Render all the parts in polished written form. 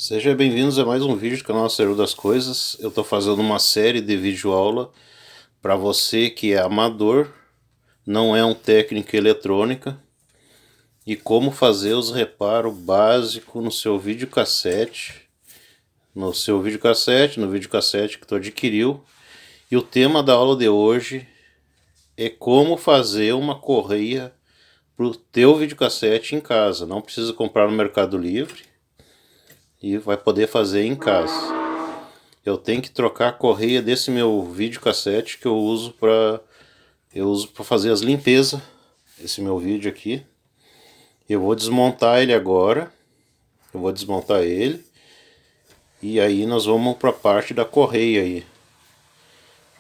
Sejam bem-vindos a mais um vídeo do canal Acervo das Coisas. Eu estou fazendo uma série de vídeo-aula para você que é amador, não é um técnico em eletrônica, e como fazer os reparos básicos no seu videocassete, no videocassete que tu adquiriu. E o tema da aula de hoje é como fazer uma correia para o teu videocassete em casa. Não precisa comprar no Mercado Livre e vai poder fazer em casa. Eu tenho que trocar a correia desse meu videocassete que eu uso para fazer as limpezas. Esse meu vídeo aqui. Eu vou desmontar ele agora. Eu vou desmontar ele. E aí nós vamos para a parte da correia aí.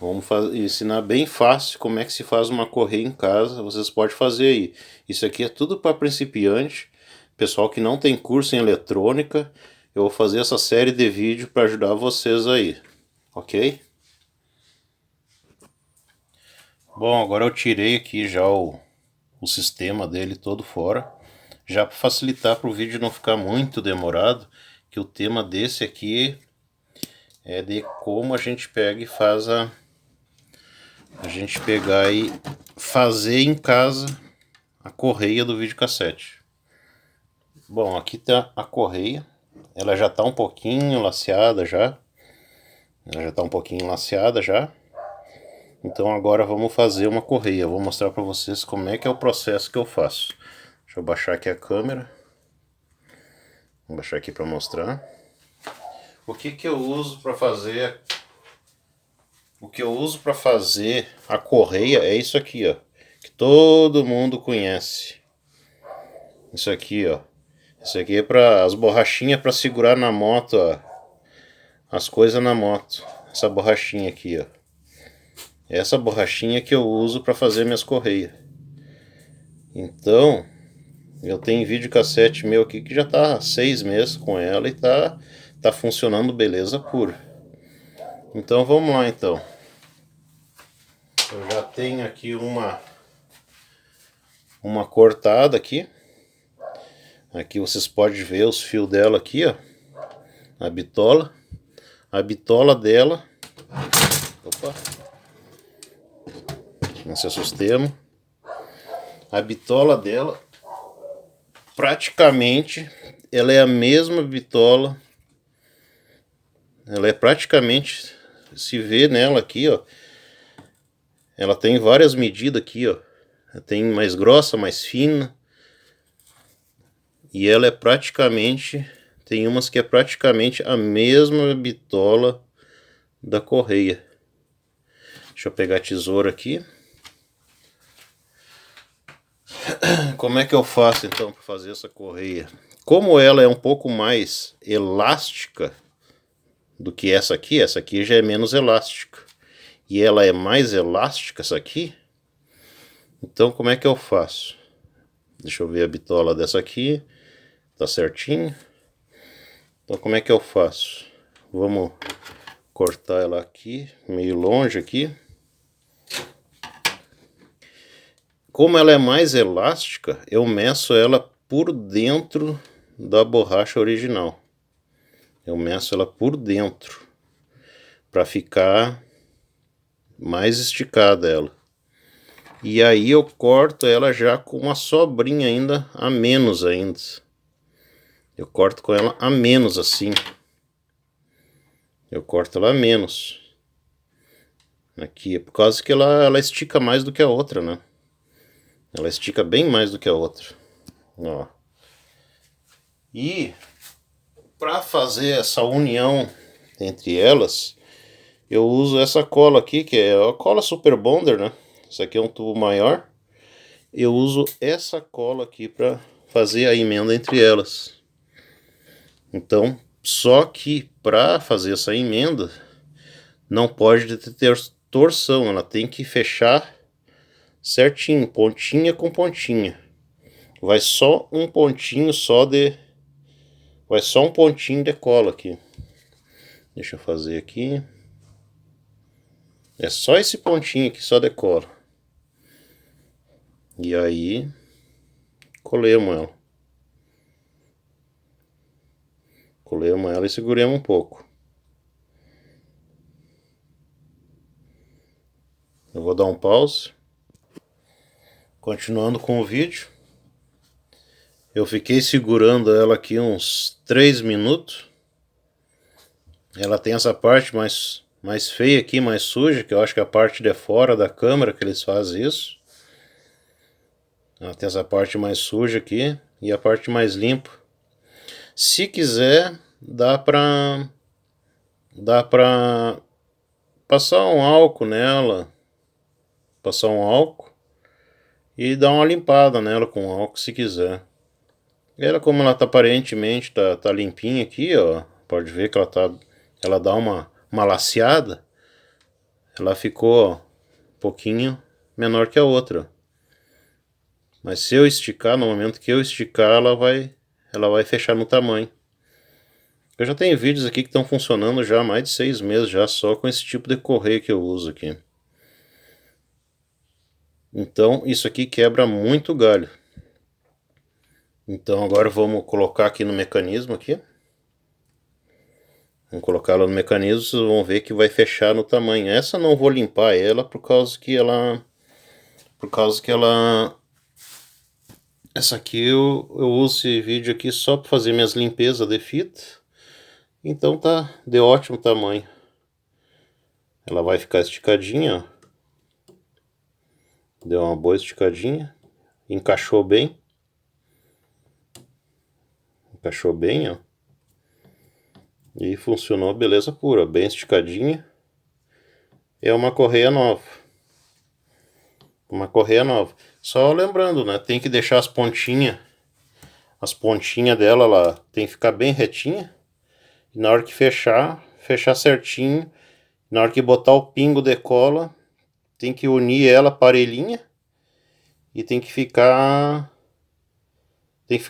Vamos ensinar bem fácil como é que se faz uma correia em casa. Vocês podem fazer aí. Isso aqui é tudo para principiante. Pessoal que não tem curso em eletrônica. Eu vou fazer essa série de vídeos para ajudar vocês aí. Ok? Bom, agora eu tirei aqui já o sistema dele todo fora, já para facilitar para o vídeo não ficar muito demorado, que o tema desse aqui é de como a gente pega e faz a gente pegar e fazer em casa a correia do videocassete. Bom, aqui tá a correia, ela já tá um pouquinho laceada já, Então agora vamos fazer uma correia. Vou mostrar para vocês como é que é o processo que eu faço. Deixa eu baixar aqui a câmera. Vou baixar aqui para mostrar. O que eu uso para fazer? O que eu uso para fazer a correia é isso aqui, ó, que todo mundo conhece. Isso aqui, ó. Isso aqui é para as borrachinhas para segurar na moto, ó, as coisas na moto. Essa borrachinha aqui, ó. Essa borrachinha que eu uso para fazer minhas correias. Então, eu tenho videocassete meu aqui que já tá há 6 meses com ela e tá funcionando beleza pura. Então vamos lá então. Eu já tenho aqui uma cortada aqui. Aqui vocês podem ver os fios dela aqui, ó. A bitola. A bitola dela. Opa. Não se assustemos. A bitola dela, praticamente, ela é a mesma bitola. Ela é praticamente, se vê nela aqui, ó. Ela tem várias medidas aqui, ó. Tem mais grossa, mais fina. E ela é praticamente, tem umas que é praticamente a mesma bitola da correia. Deixa eu pegar a tesoura aqui. Como é que eu faço então para fazer essa correia? Como ela é um pouco mais elástica do que essa aqui já é menos elástica. E ela é mais elástica, essa aqui. Então como é que eu faço? Deixa eu ver a bitola dessa aqui. Tá certinho. Então como é que eu faço? Vamos cortar ela aqui, meio longe aqui. Como ela é mais elástica, eu meço ela por dentro da borracha original. Eu meço ela por dentro, para ficar mais esticada ela. E aí eu corto ela já com uma sobrinha ainda, a menos ainda. Eu corto com ela a menos assim. Eu corto ela a menos. Aqui, por causa que ela estica mais do que a outra, né? Ela estica bem mais do que a outra. Ó. E para fazer essa união entre elas, eu uso essa cola aqui, que é a cola Super Bonder, né? Isso aqui é um tubo maior. Eu uso essa cola aqui para fazer a emenda entre elas. Então, só que para fazer essa emenda, não pode ter torção, ela tem que fechar certinho, pontinha com pontinha. Vai só um pontinho de cola aqui. Deixa eu fazer aqui. É só esse pontinho aqui, só de cola. E aí, colemos ela. Colemos ela e seguremos um pouco. Eu vou dar um pause. Continuando com o vídeo. Eu fiquei segurando ela aqui uns 3 minutos. Ela tem essa parte mais feia aqui, mais suja, que eu acho que é a parte de fora da câmera que eles fazem isso. Ela tem essa parte mais suja aqui e a parte mais limpa. Se quiser, dá pra passar um álcool nela. Passar um álcool e dar uma limpada nela com álcool se quiser. Ela, como ela tá aparentemente tá limpinha aqui, ó. Pode ver que ela dá uma laceada. Ela ficou ó, um pouquinho menor que a outra. Mas se eu esticar, no momento que eu esticar, ela vai fechar no tamanho. Eu já tenho vídeos aqui que estão funcionando já há mais de 6 meses já só com esse tipo de correia que eu uso aqui. Então isso aqui quebra muito galho. Então agora vamos colocar aqui no mecanismo aqui. Vamos colocar ela no mecanismo, vocês vão ver que vai fechar no tamanho. Essa não vou limpar ela por causa que ela essa aqui eu uso esse vídeo aqui só para fazer minhas limpezas de fita. Então tá de ótimo tamanho. Ela vai ficar esticadinha, ó. Deu uma boa esticadinha. Encaixou bem. Encaixou bem, ó. E funcionou beleza pura, bem esticadinha. É uma correia nova. Uma correia nova. Só lembrando, né? Tem que deixar as pontinhas dela lá, tem que ficar bem retinha. E na hora que fechar certinho. Na hora que botar o pingo de cola, tem que unir ela parelhinha. E tem que ficar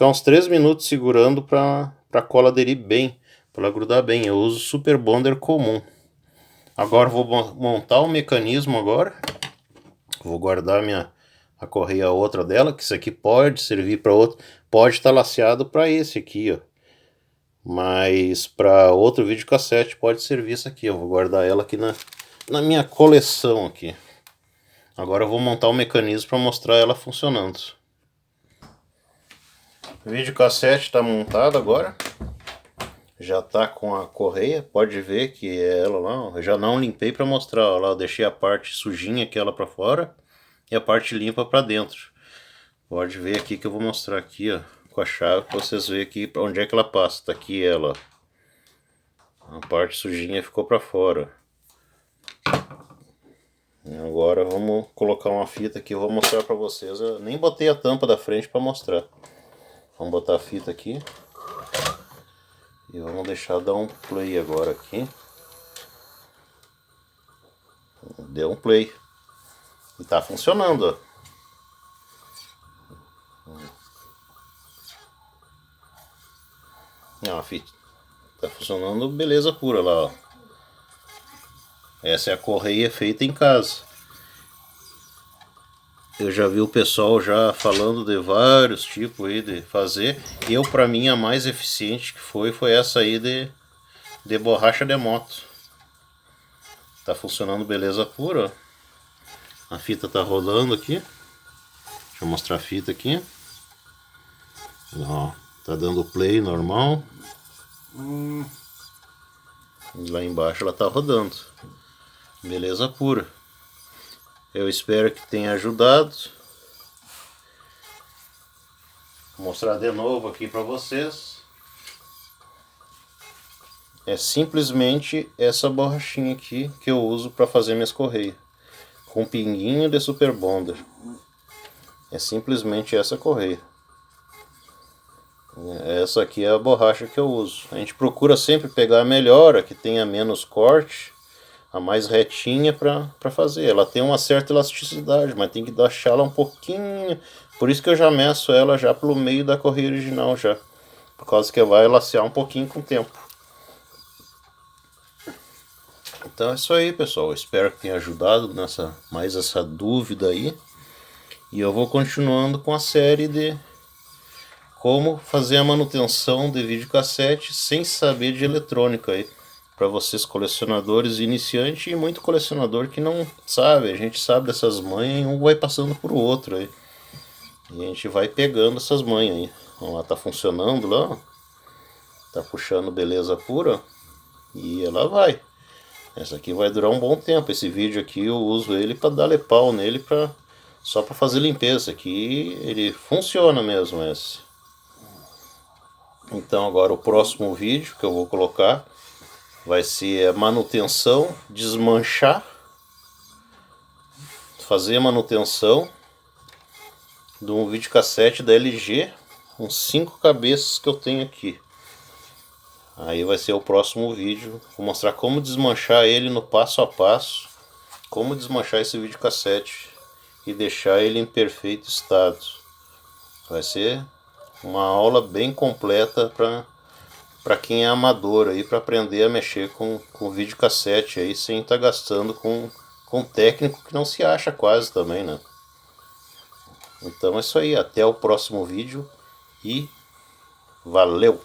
uns 3 minutos segurando para a cola aderir bem, para ela grudar bem. Eu uso Super Bonder comum. Agora vou montar o mecanismo agora. Vou guardar a correia outra dela, que isso aqui pode servir para outro, pode estar laceado para esse aqui, ó. Mas para outro videocassete pode servir isso aqui. Eu vou guardar ela aqui na minha coleção aqui. Agora eu vou montar o mecanismo para mostrar ela funcionando. O videocassete está montado agora. Já está com a correia. Pode ver que é ela lá. Ó. Eu já não limpei para mostrar. Ó, lá eu deixei a parte sujinha aquela para fora e a parte limpa para dentro. Pode ver aqui que eu vou mostrar aqui, ó, com a chave para vocês verem aqui para onde é que ela passa. Tá aqui ela. Ó. A parte sujinha ficou para fora. Agora vamos colocar uma fita aqui, eu vou mostrar para vocês. Eu nem botei a tampa da frente para mostrar. Vamos botar a fita aqui. E vamos deixar dar um play agora aqui. Deu um play. E tá funcionando, ó. A fita tá funcionando beleza pura lá, ó. Essa é a correia feita em casa. Eu já vi o pessoal já falando de vários tipos aí de fazer. Eu, para mim, a mais eficiente que foi essa aí de borracha de moto. Tá funcionando beleza pura, ó. A fita tá rodando aqui. Deixa eu mostrar a fita aqui. Ó, tá dando play normal. E lá embaixo ela tá rodando. Beleza pura. Eu espero que tenha ajudado. Vou mostrar de novo aqui para vocês. É simplesmente essa borrachinha aqui que eu uso para fazer minhas correias. Com pinguinho de Super Bonder. É simplesmente essa correia. Essa aqui é a borracha que eu uso. A gente procura sempre pegar a melhor, a que tenha menos corte. A mais retinha para fazer. Ela tem uma certa elasticidade, mas tem que deixar ela um pouquinho. Por isso que eu já meço ela já pelo meio da correia original já. Por causa que vai lacear um pouquinho com o tempo. Então é isso aí, pessoal. Eu espero que tenha ajudado nessa essa dúvida aí. E eu vou continuando com a série de como fazer a manutenção de videocassete sem saber de eletrônica aí, para vocês colecionadores iniciantes e muito colecionador que não sabe. A gente sabe dessas manhas e um vai passando por outro aí. E a gente vai pegando essas manhas aí. Vamos lá, tá funcionando lá, tá puxando beleza pura e ela vai. Essa aqui vai durar um bom tempo. Esse vídeo aqui eu uso ele para dar pau nele, só para fazer limpeza. Aqui ele funciona mesmo esse. Então agora o próximo vídeo que eu vou colocar vai ser a manutenção, desmanchar, fazer a manutenção de um videocassete da LG, uns 5 cabeças que eu tenho aqui. Aí vai ser o próximo vídeo, vou mostrar como desmanchar ele no passo a passo, como desmanchar esse videocassete e deixar ele em perfeito estado. Vai ser uma aula bem completa para quem é amador aí, para aprender a mexer com videocassete aí sem estar gastando com técnico que não se acha quase também, né? Então é isso aí, até o próximo vídeo e valeu!